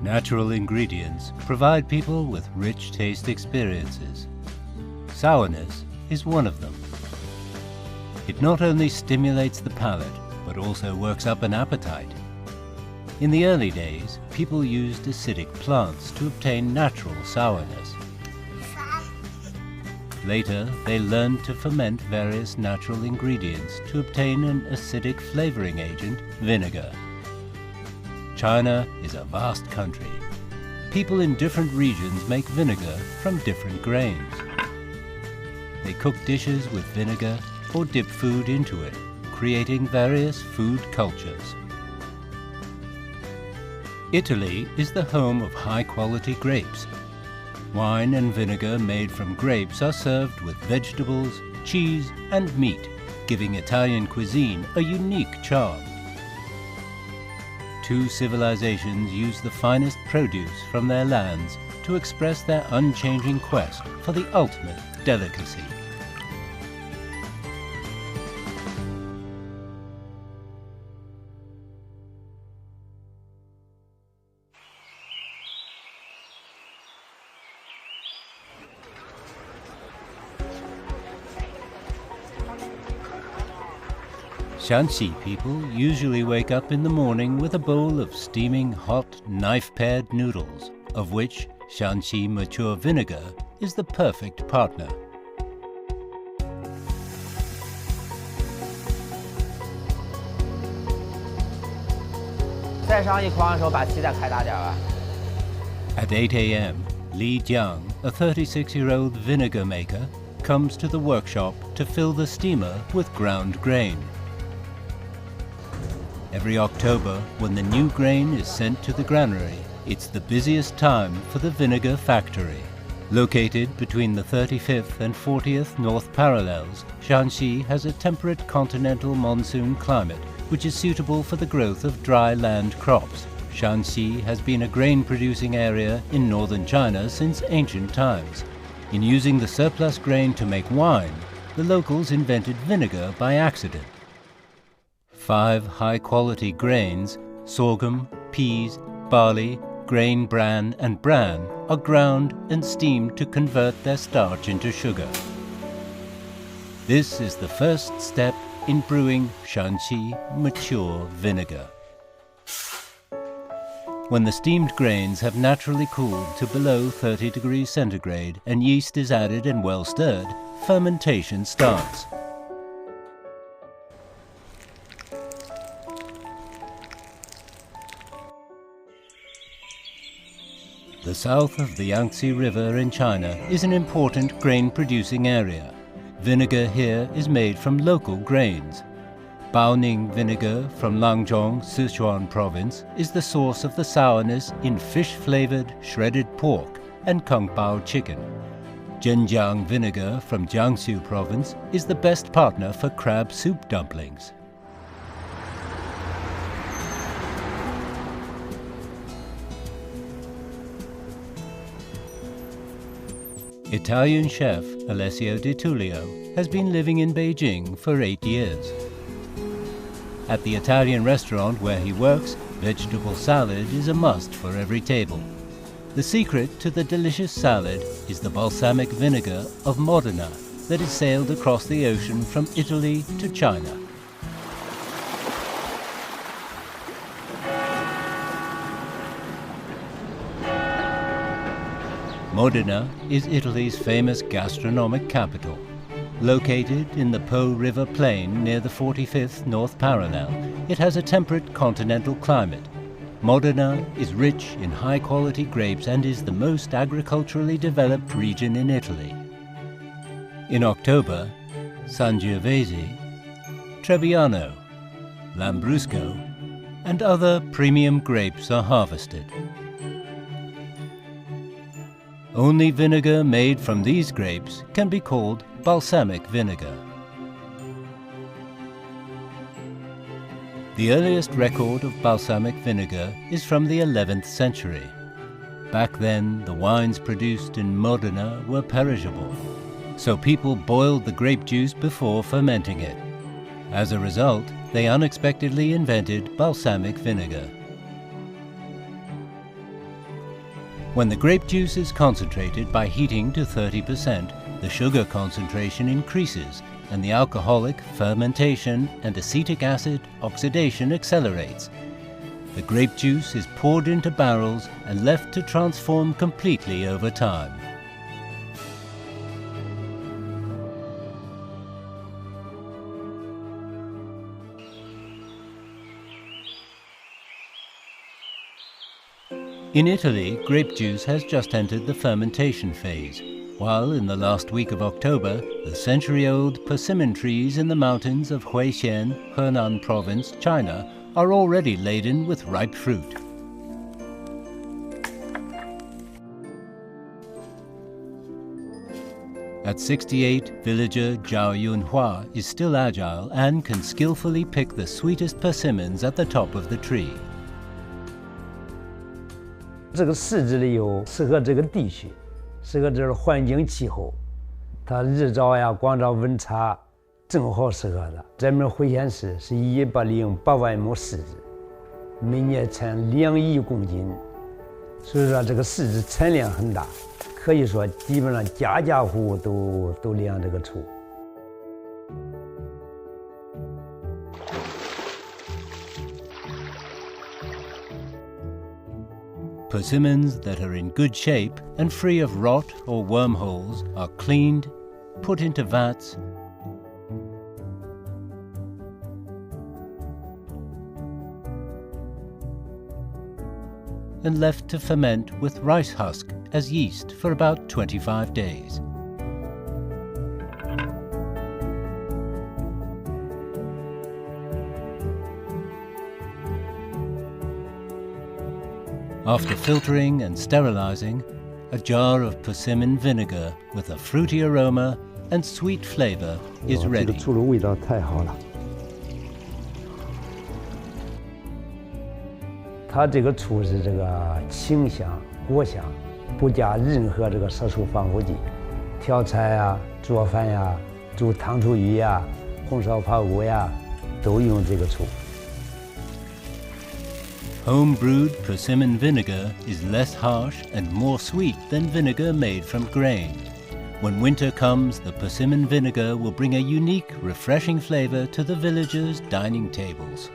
Natural ingredients provide people with rich taste experiences. Sourness is one of them. It not only stimulates the palate, but also works up an appetite. In the early days, people used acidic plants to obtain natural sourness. Later, they learned to ferment various natural ingredients to obtain an acidic flavoring agent, vinegar. China is a vast country. People in different regions make vinegar from different grains. They cook dishes with vinegar or dip food into it, creating various food cultures. Italy is the home of high-quality grapes. Wine and vinegar made from grapes are served with vegetables, cheese, and meat, giving Italian cuisine a unique charm. Two civilizations use the finest produce from their lands to express their unchanging quest for the ultimate delicacy. Shanxi people usually wake up in the morning with a bowl of steaming hot knife-pared noodles, of which Shanxi mature vinegar is the perfect partner. At 8 a.m., Li Jiang, a 36-year-old vinegar maker, comes to the workshop to fill the steamer with ground grain. Every October, when the new grain is sent to the granary, it's the busiest time for the vinegar factory. Located between the 35th and 40th North Parallels, Shanxi has a temperate continental monsoon climate, which is suitable for the growth of dry land crops. Shanxi has been a grain-producing area in northern China since ancient times. In using the surplus grain to make wine, the locals invented vinegar by accident. 5 high-quality grains, sorghum, peas, barley, grain bran and bran, are ground and steamed to convert their starch into sugar. This is the first step in brewing Shanxi mature vinegar. When the steamed grains have naturally cooled to below 30 degrees centigrade and yeast is added and well stirred, fermentation starts. The south of the Yangtze River in China is an important grain-producing area. Vinegar here is made from local grains. Baoning vinegar from Langzhong, Sichuan province is the source of the sourness in fish-flavored shredded pork and kung pao chicken. Zhenjiang vinegar from Jiangsu province is the best partner for crab soup dumplings. Italian chef Alessio Di Tullio has been living in Beijing for 8 years. At the Italian restaurant where he works, vegetable salad is a must for every table. The secret to the delicious salad is the balsamic vinegar of Modena that is sailed across the ocean from Italy to China. Modena is Italy's famous gastronomic capital. Located in the Po River plain near the 45th North Parallel, it has a temperate continental climate. Modena is rich in high-quality grapes and is the most agriculturally developed region in Italy. In October, Sangiovese, Trebbiano, Lambrusco, and other premium grapes are harvested. Only vinegar made from these grapes can be called balsamic vinegar. The earliest record of balsamic vinegar is from the 11th century. Back then, the wines produced in Modena were perishable, so people boiled the grape juice before fermenting it. As a result, they unexpectedly invented balsamic vinegar. When the grape juice is concentrated by heating to 30%, the sugar concentration increases and the alcoholic fermentation and acetic acid oxidation accelerates. The grape juice is poured into barrels and left to transform completely over time. In Italy, grape juice has just entered the fermentation phase, while in the last week of October, the century-old persimmon trees in the mountains of Huixian, Henan Province, China, are already laden with ripe fruit. At 68, villager Zhao Yunhua is still agile and can skillfully pick the sweetest persimmons at the top of the tree. 这个柿子里有适合这个地区，适合这儿环境气候，它日照呀、光照、温差正好适合的。咱们惠县市是108万亩柿子，每年产2亿公斤，所以说这个柿子产量很大，可以说基本上家家户户都酿这个醋。 Persimmons that are in good shape and free of rot or wormholes are cleaned, put into vats, and left to ferment with rice husk as yeast for about 25 days. After filtering and sterilizing, a jar of persimmon vinegar with a fruity aroma and sweet flavor is ready. 这个醋的味道太好了。它这个醋是这个清香、果香，不加任何这个色素防腐剂。调菜呀、做饭呀、煮糖醋鱼呀、红烧排骨呀，都用这个醋。 Home-brewed persimmon vinegar is less harsh and more sweet than vinegar made from grain. When winter comes, the persimmon vinegar will bring a unique, refreshing flavor to the villagers' dining tables.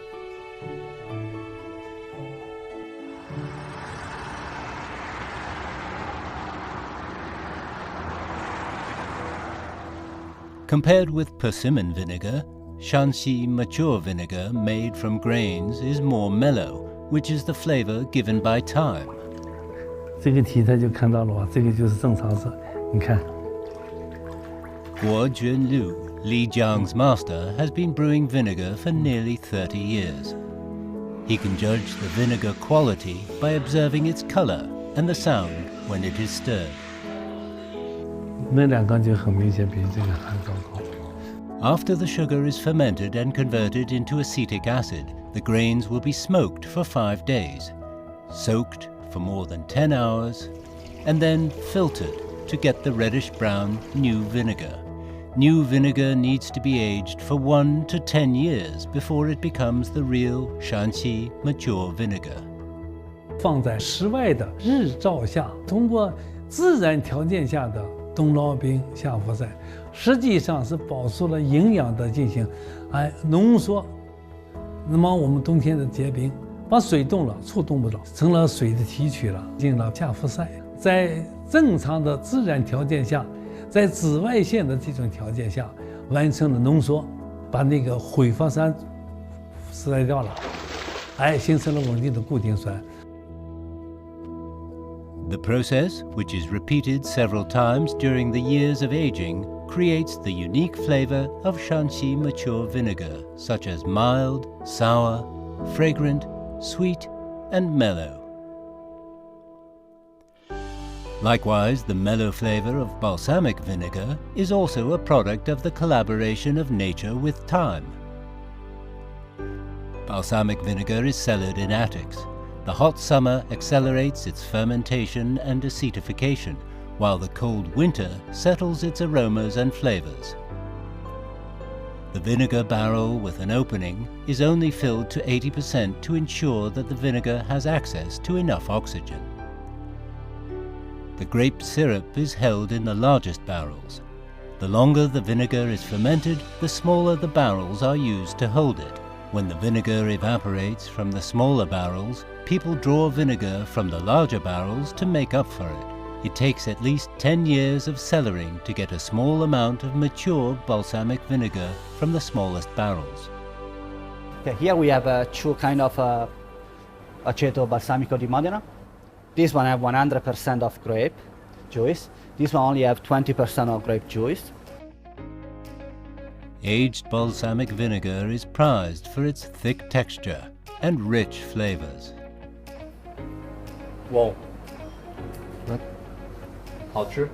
Compared with persimmon vinegar, Shanxi mature vinegar made from grains is more mellow, which is the flavor given by time. 这个题材就看到了吧，这个就是正常色，你看。Guo Junlu, Li Jiang's master, has been brewing vinegar for nearly 30 years. He can judge the vinegar quality by observing its color and the sound when it is stirred. 那两个就很明显比这个还糟糕。 After the sugar is fermented and converted into acetic acid, the grains will be smoked for 5 days, soaked for more than 10 hours, and then filtered to get the reddish-brown new vinegar. New vinegar needs to be aged for 1 to 10 years before it becomes the real Shanxi mature vinegar. 放在室外的日照下，通过自然条件下的冬酪冰下浮晒，实际上是保持了营养的进行，浓缩。那么我们冬天的结冰，把水冻了，醋冻不了，成了水的提取了，进行了下浮晒。在正常的自然条件下，在紫外线的这种条件下，完成了浓缩，把那个挥发酸筛掉了，形成了稳定的固定酸。 The process, which is repeated several times during the years of aging, creates the unique flavor of Shanxi mature vinegar, such as mild, sour, fragrant, sweet, and mellow. Likewise, the mellow flavor of balsamic vinegar is also a product of the collaboration of nature with time. Balsamic vinegar is cellared in attics. The hot summer accelerates its fermentation and acetification, while the cold winter settles its aromas and flavors. The vinegar barrel with an opening is only filled to 80% to ensure that the vinegar has access to enough oxygen. The grape syrup is held in the largest barrels. The longer the vinegar is fermented, the smaller the barrels are used to hold it. When the vinegar evaporates from the smaller barrels, people draw vinegar from the larger barrels to make up for it. It takes at least 10 years of cellaring to get a small amount of mature balsamic vinegar from the smallest barrels. Okay, here we have two kind of aceto balsamico di Modena. This one have 100% of grape juice. This one only have 20% of grape juice. Aged balsamic vinegar is prized for its thick texture and rich flavors. Wow. How true?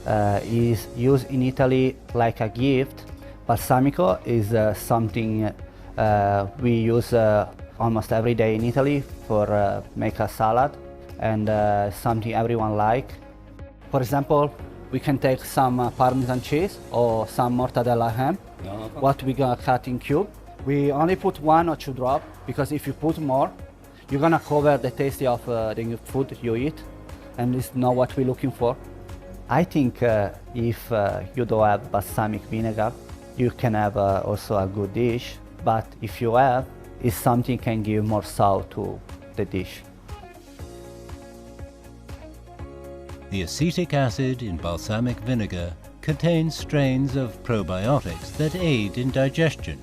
Is used in Italy like a gift. Balsamico is something we use almost every day in Italy for make a salad, and something everyone like. For example, we can take some Parmesan cheese or some mortadella ham. What we gonna cut in cube. We only put 1 or 2 drops, because if you put more, you're gonna cover the taste of the food you eat, and it's not what we're looking for. I think if you don't have balsamic vinegar, you can have also a good dish, but if you have, it's something can give more sour to the dish. The acetic acid in balsamic vinegar contains strains of probiotics that aid in digestion.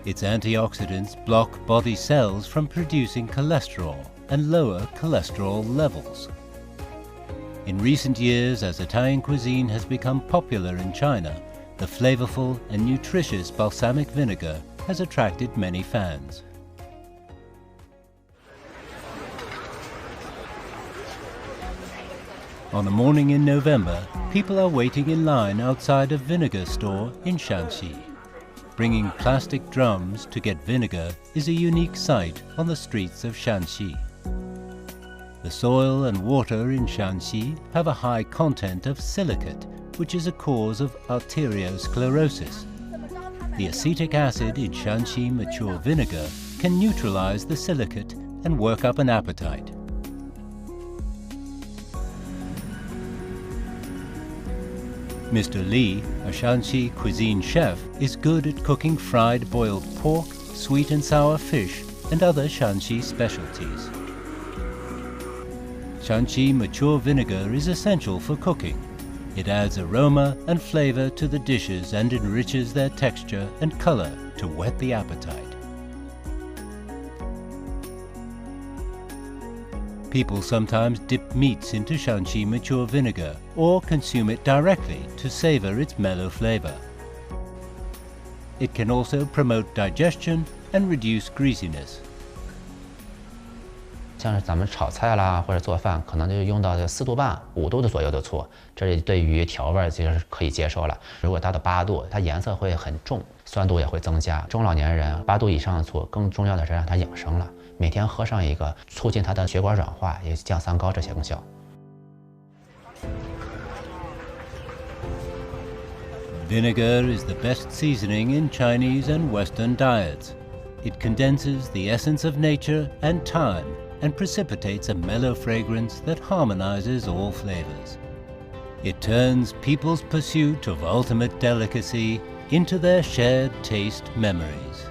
Its antioxidants block body cells from producing cholesterol and lower cholesterol levels. In recent years, as Italian cuisine has become popular in China, the flavorful and nutritious balsamic vinegar has attracted many fans. On a morning in November, people are waiting in line outside a vinegar store in Shanxi. Bringing plastic drums to get vinegar is a unique sight on the streets of Shanxi. The soil and water in Shanxi have a high content of silicate, which is a cause of arteriosclerosis. The acetic acid in Shanxi mature vinegar can neutralize the silicate and work up an appetite. Mr. Li, a Shanxi cuisine chef, is good at cooking fried boiled pork, sweet and sour fish, and other Shanxi specialties. Shanxi mature vinegar is essential for cooking. It adds aroma and flavor to the dishes and enriches their texture and color to whet the appetite. People sometimes dip meats into Shanxi mature vinegar or consume it directly to savor its mellow flavor. It can also promote digestion and reduce greasiness. 像是咱们炒菜啦或者做饭，可能就用到4度半、5度的左右的醋，这对于调味其实是可以接受了。如果达到8度，它颜色会很重，酸度也会增加。中老年人8度以上的醋，更重要的是让它养生了。每天喝上一个，促进它的血管软化，也降三高这些功效。Vinegar is the best seasoning in Chinese and Western diets. It condenses the essence of nature and time and precipitates a mellow fragrance that harmonizes all flavors. It turns people's pursuit of ultimate delicacy into their shared taste memories.